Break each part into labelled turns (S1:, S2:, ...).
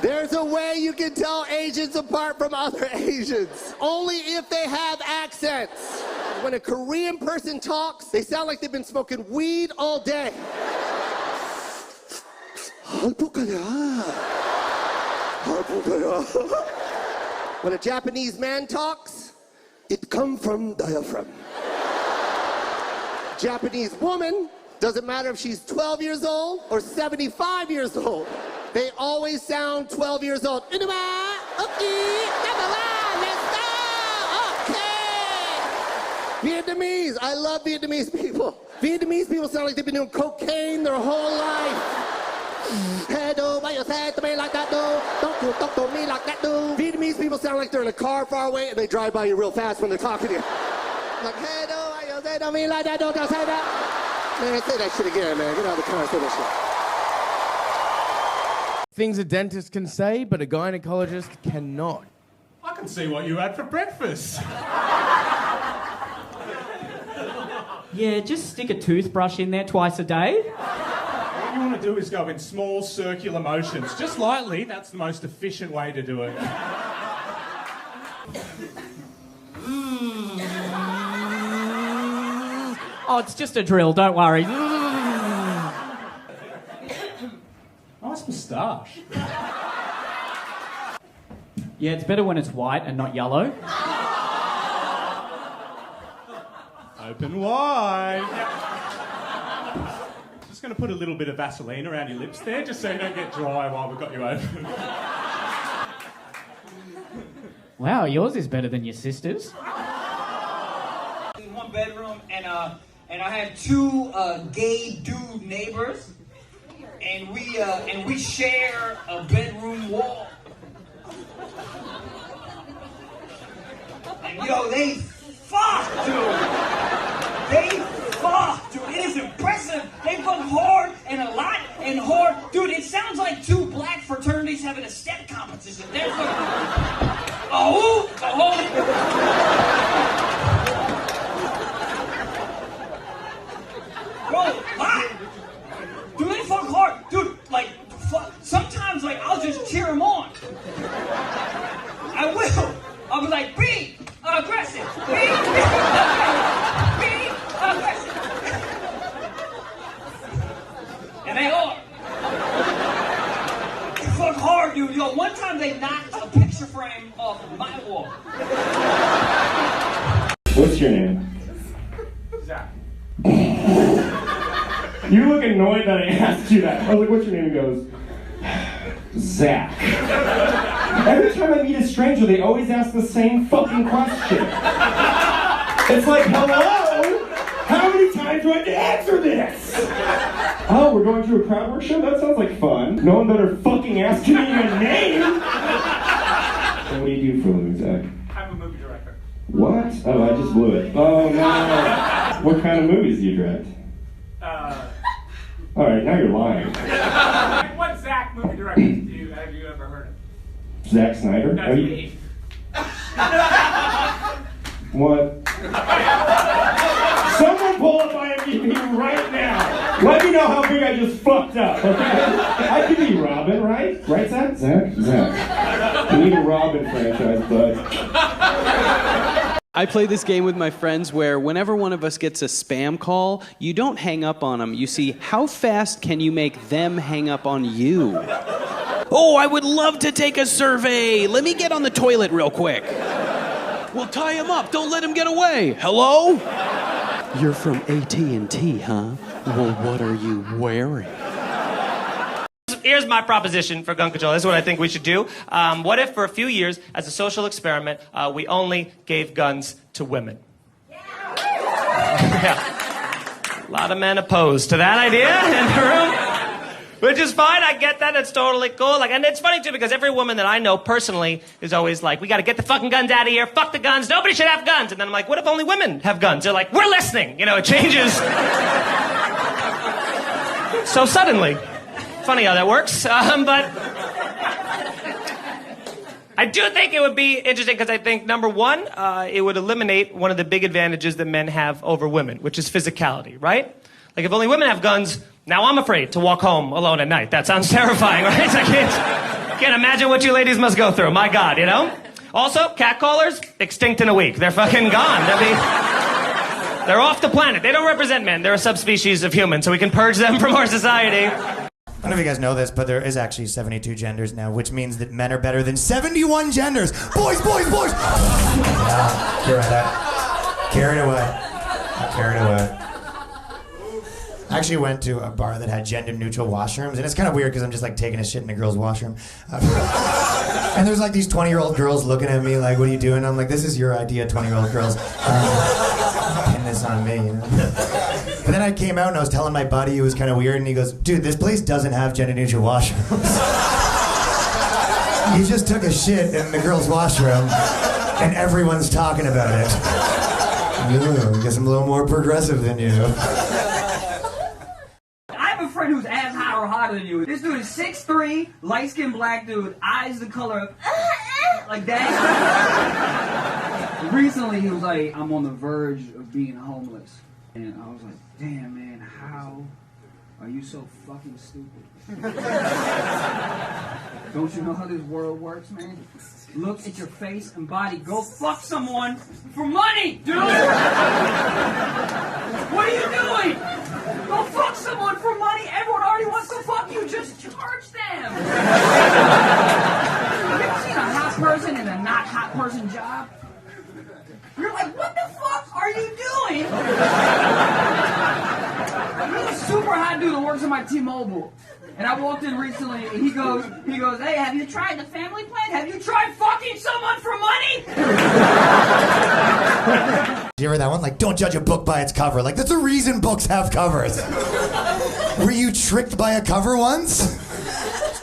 S1: There's a way you can tell Asians apart from other Asians. Only if they have accents. When a Korean person talks, they sound like they've been smoking weed all day. When a Japanese man talks, it comes from diaphragm. Japanese woman, doesn't matter if she's 12 years old or 75 years old, they always sound 12 years old. Okay, Vietnamese, I love Vietnamese people. Vietnamese people sound like they've been doing cocaine their whole life. Hey, dude, why you say to me like that, dude? Don't you talk to me like that, dude? Vietnamese people sound like they're in a car far away and they drive by you real fast when they're talking to you. Like, hey, dude, why you say to me like that, dude? Don't say that. Man, say that shit again, man. Get out of the car and say that shit.
S2: Things a dentist can say, but a gynecologist cannot.
S3: I can see what you had for breakfast.
S4: Yeah, just stick a toothbrush in there twice a day.
S3: What you want to do is go in small circular motions. Just lightly, that's the most efficient way to do it.
S4: Oh, it's just a drill, don't worry.
S3: Nice moustache.
S4: Yeah, it's better when it's white and not yellow.
S3: Open wide. Just going to put a little bit of Vaseline around your lips there, just so you don't get dry while we've got you open.
S4: Wow, yours is better than your sister's.
S5: In one bedroom, and I had two gay dude neighbors, and we share a bedroom wall. And yo, they fuck, dude. They fuck, dude. It is impressive. They fuck hard and a lot and hard, dude. It sounds like two black fraternities having a step competition. They're fucking. Oh. Bro, hot. Dude, they fuck hard. Dude, like, sometimes, like, I'll just cheer them on. I will. I'll be like, be aggressive. Be aggressive. And they are. They fuck hard, dude. Yo, one time they knocked a picture frame off my wall.
S6: What's your name?
S3: Zach.
S6: You look annoyed that I asked you that. I was like, what's your name? He goes, Zach. Every time I meet a stranger, they always ask the same fucking question. It's like, hello? How many times do I have to answer this? Oh, we're going to a crowd work show? That sounds like fun. No one better fucking ask me your name. So what do you do for a living, Zach?
S3: I'm a movie director.
S6: What? Oh, I just blew it. Oh, no. What kind of movies do you direct? Alright, now you're lying.
S3: What Zach movie directors have you ever heard of?
S6: Zack Snyder?
S3: That's me.
S6: What? Someone pull up IMDb right now. Let me know how big I just fucked up, okay? I could be Robin, right? Right, Zach? Zach? We need a Robin franchise, bud.
S7: I play this game with my friends where whenever one of us gets a spam call, you don't hang up on them. You see, how fast can you make them hang up on you? Oh, I would love to take a survey. Let me get on the toilet real quick. Well, tie him up. Don't let him get away. Hello? You're from AT&T, huh? Well, what are you wearing?
S8: Here's my proposition for gun control. This is what I think we should do. What if for a few years, as a social experiment, we only gave guns to women? Yeah. A lot of men opposed to that idea in the room. Which is fine, I get that, it's totally cool. Like, and it's funny too, because every woman that I know personally is always like, we gotta get the fucking guns out of here, fuck the guns, nobody should have guns. And then I'm like, what if only women have guns? They're like, we're listening. You know, it changes. So suddenly. Funny how that works, but I do think it would be interesting because I think, number one, it would eliminate one of the big advantages that men have over women, which is physicality, right? Like, if only women have guns, now I'm afraid to walk home alone at night. That sounds terrifying, right? I can't. Can't imagine what you ladies must go through. My God, you know? Also, catcallers, extinct in a week. They're fucking gone. They're off the planet. They don't represent men. They're a subspecies of human, so we can purge them from our society.
S9: I don't know if you guys know this, but there is actually 72 genders now, which means that men are better than 71 genders. Boys, boys, boys! Yeah, you're right. Carried away. Carried away. I actually went to a bar that had gender-neutral washrooms, and it's kind of weird because I'm just like taking a shit in a girl's washroom. And there's like these 20-year-old girls looking at me like, what are you doing? I'm like, this is your idea, 20-year-old girls. Pin this on me, you know? But then I came out and I was telling my buddy, it was kind of weird, and he goes, dude, this place doesn't have gender-neutral washrooms. You just took a shit in the girl's washroom, and everyone's talking about it. Ooh, I guess I'm a little more progressive than you.
S5: Friend who's as hot or hotter than you. This dude is 6'3", light-skinned black dude, eyes the color of like that. Recently he was like, I'm on the verge of being homeless. And I was like, damn man, how are you so fucking stupid? Don't you know how this world works, man? Look at your face and body. Go fuck someone for money, dude! What are you doing? Go fuck someone for money. Everyone already wants to fuck you. Just charge them. You ever seen a hot person in a not hot person job? You're like, what the fuck are you doing? There's a super hot dude that works at my T-Mobile. And I walked in recently, and he goes, hey, have you tried the family plan? Have you tried fucking someone for money?
S9: Do you ever that one? Like, don't judge a book by its cover. Like, that's the reason books have covers. Were you tricked by a cover once?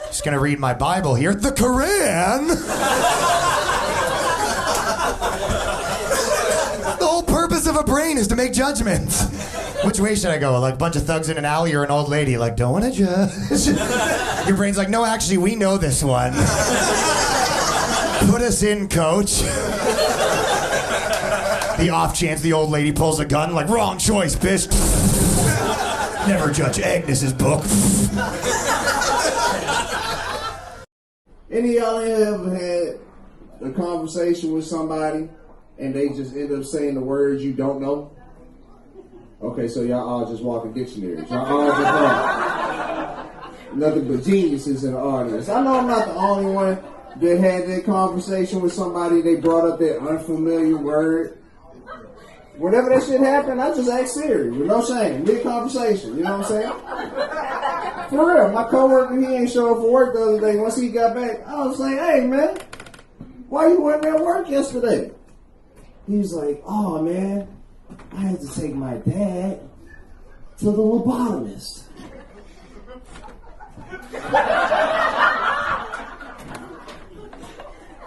S9: Just gonna read my Bible here. The Quran! The whole purpose of a brain is to make judgments. Which way should I go? Like a bunch of thugs in an alley or an old lady? Like, don't want to judge. Your brain's like, no, actually, we know this one. Put us in, coach. The off chance the old lady pulls a gun, like, wrong choice, bitch. Never judge Agnes's book.
S10: Any of y'all ever had a conversation with somebody and they just end up saying the words you don't know? Okay, so y'all all just walking dictionaries. Y'all all just walking. Nothing but geniuses in the audience. I know I'm not the only one that had that conversation with somebody. They brought up that unfamiliar word. Whenever that shit happened, I just act serious with no shame. Mid-conversation, you know what I'm saying? For real, my coworker, he ain't show up for work the other day. Once he got back, I was like, hey, man, why you weren't at work yesterday? He was like, oh, man, I had to take my dad to the lobotomist.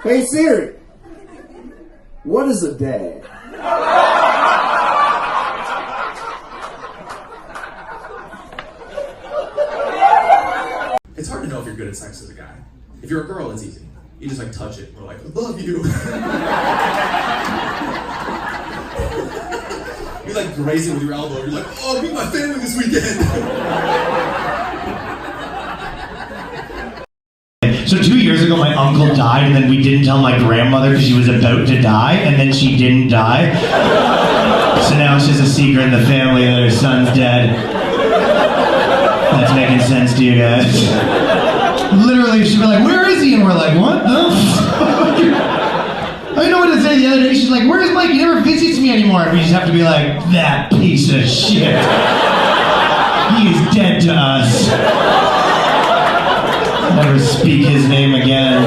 S10: Hey Siri, what is a dad?
S11: It's hard to know if you're good at sex as a guy. If you're a girl, it's easy. You just like touch it and we're like, I love you. You like graze it with your elbow. You're like, oh, meet my family this weekend.
S12: So 2 years ago, my uncle died, and then we didn't tell my grandmother because she was about to die, and then she didn't die. So now it's just a secret in the family that her son's dead. That's making sense to you guys. Literally, she'd be like, where is he? And we're like, what the fuck? I didn't know what to say the other day. She's like, where's Mike? He never visits me anymore. And we just have to be like, that piece of shit. He is dead to us. Never speak his name again.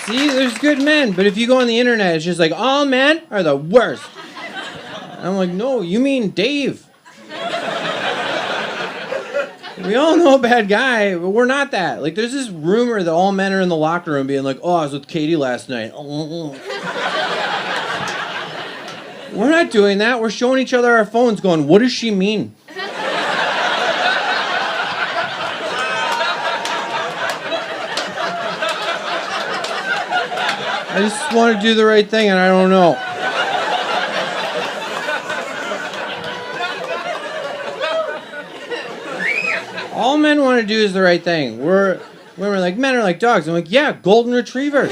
S13: See, there's good men, but if you go on the internet, it's just like, all men are the worst. And I'm like, no, you mean Dave. We all know a bad guy, but we're not that. Like, there's this rumor that all men are in the locker room being like, oh, I was with Katie last night. We're not doing that. We're showing each other our phones going, what does she mean? I just want to do the right thing, and I don't know. All men want want to do is the right thing. Women are like, men are like dogs. I'm like, yeah, golden retrievers.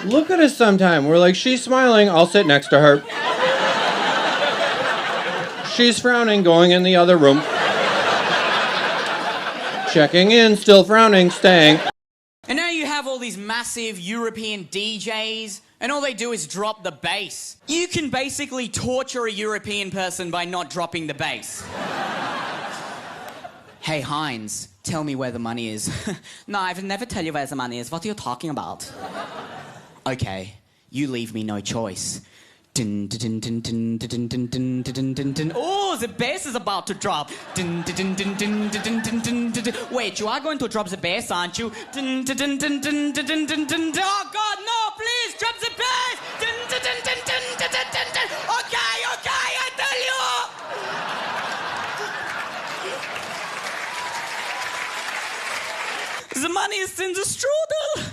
S13: Look at us sometime. We're like, she's smiling, I'll sit next to her. She's frowning, going in the other room. Checking in, still frowning, staying.
S14: And now you have all these massive European DJs, and all they do is drop the bass. You can basically torture a European person by not dropping the bass. Hey, Heinz, tell me where the money is. No, I've never tell you where the money is. What are you talking about? Okay, you leave me no choice. Dun, dun, dun, dun, dun, dun, dun, dun, dun, dun. Oh, the bass is about to drop. Dun, dun, dun, dun, dun, dun, dun, dun, dun. Wait, you are going to drop the bass, aren't you? Dun, dun, dun, dun, dun, dun, dun, dun. Oh, God, no, please, drop the bass. Dun, dun, dun, dun, dun, dun, dun, dun, dun. Okay, I tell you. The money is in the strudel.